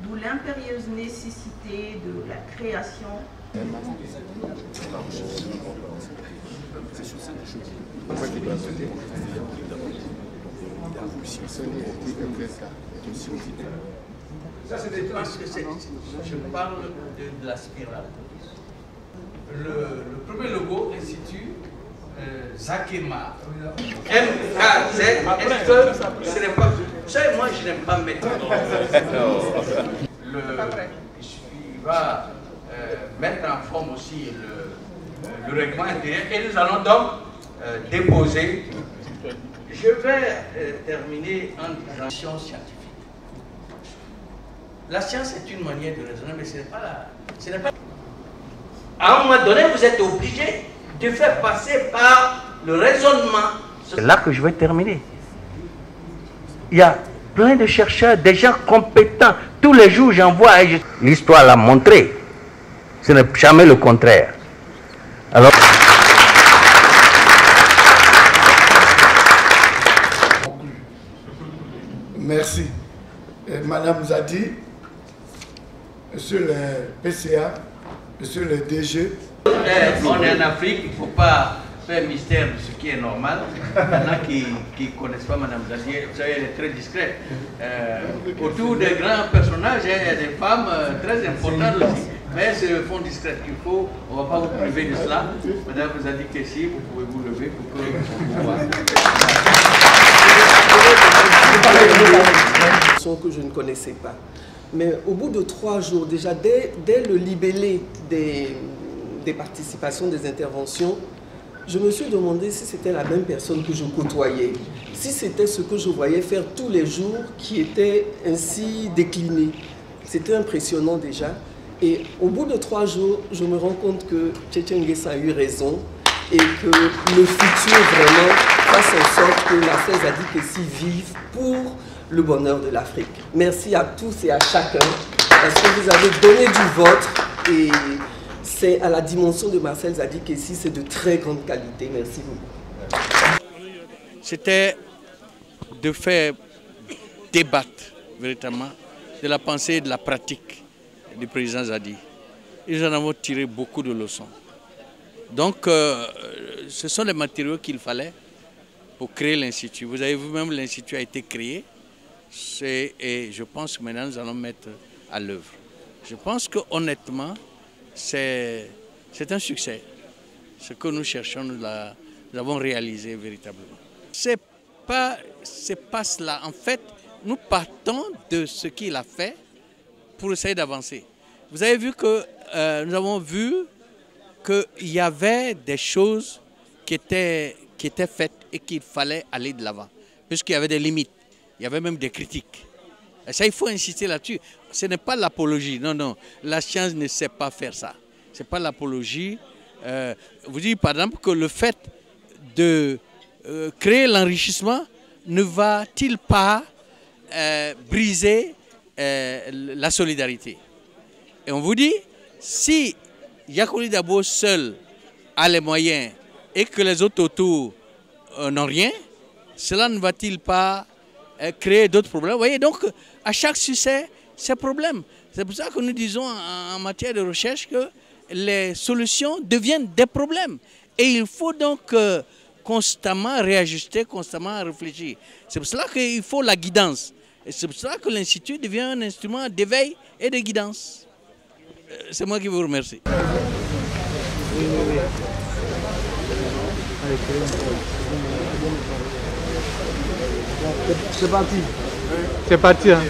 d'où l'impérieuse nécessité de la création je parle de la spirale. Le premier logo institue Zakema. MKZ, est-ce que ce n'est pas... Vous savez, moi je n'aime pas mettre. Il va mettre en forme aussi le règlement intérieur et nous allons donc déposer. Je vais terminer en disant science scientifique. La science est une manière de raisonner, mais ce n'est pas à un moment donné, vous êtes obligé de faire passer par le raisonnement. C'est là que je vais terminer. Il y a plein de chercheurs, des gens compétents. Tous les jours, j'en vois. L'histoire l'a montré. Ce n'est jamais le contraire. Alors... Merci. Madame Zadi, Monsieur le PCA, Monsieur le DG. On est en Afrique, il ne faut pas faire mystère de ce qui est normal. Il y en a qui ne connaissent pas Madame Zadi, vous savez, elle est très discrète. Autour des grands personnages, il y a des femmes très importantes aussi. Mais elles se font discrètes. On ne va pas vous priver de cela. Madame Zadi Kessi, vous pouvez vous lever pour que vous voyez. Que je ne connaissais pas. Mais au bout de 3 jours, déjà dès le libellé des participations, des interventions, je me suis demandé si c'était la même personne que je côtoyais, si c'était ce que je voyais faire tous les jours qui était ainsi décliné. C'était impressionnant déjà. Et au bout de 3 jours, je me rends compte que Tchétché Nguessa a eu raison et que le futur vraiment fasse en sorte que Marcel Zadi Kessi vive pour le bonheur de l'Afrique. Merci à tous et à chacun parce que vous avez donné du vôtre et c'est à la dimension de Marcel Zadi Kessi, c'est de très grande qualité. Merci beaucoup. C'était de faire débattre véritablement de la pensée et de la pratique du président Zadi. Et nous en avons tiré beaucoup de leçons. Donc, ce sont les matériaux qu'il fallait pour créer l'Institut. Vous avez vu, même l'Institut a été créé. Et je pense que maintenant nous allons mettre à l'œuvre. Je pense que honnêtement, c'est un succès. Ce que nous cherchons, nous l'avons réalisé véritablement. C'est pas cela. En fait, nous partons de ce qu'il a fait pour essayer d'avancer. Vous avez vu que nous avons vu qu'il y avait des choses qui étaient faites et qu'il fallait aller de l'avant, puisqu'il y avait des limites. Il y avait même des critiques. Et ça, il faut insister là-dessus. Ce n'est pas l'apologie. Non, non. La science ne sait pas faire ça. Ce n'est pas l'apologie. Vous dites, par exemple, que le fait de créer l'enrichissement ne va-t-il pas briser la solidarité? Et on vous dit, si Yakoli Dabo seul a les moyens et que les autres autour n'ont rien, cela ne va-t-il pas créer d'autres problèmes? Vous voyez, donc à chaque succès, c'est problème. C'est pour ça que nous disons en matière de recherche que les solutions deviennent des problèmes. Et il faut donc constamment réajuster, constamment réfléchir. C'est pour cela qu'il faut la guidance. Et c'est pour cela que l'Institut devient un instrument d'éveil et de guidance. C'est moi qui vous remercie. C'est parti. C'est parti. Hein.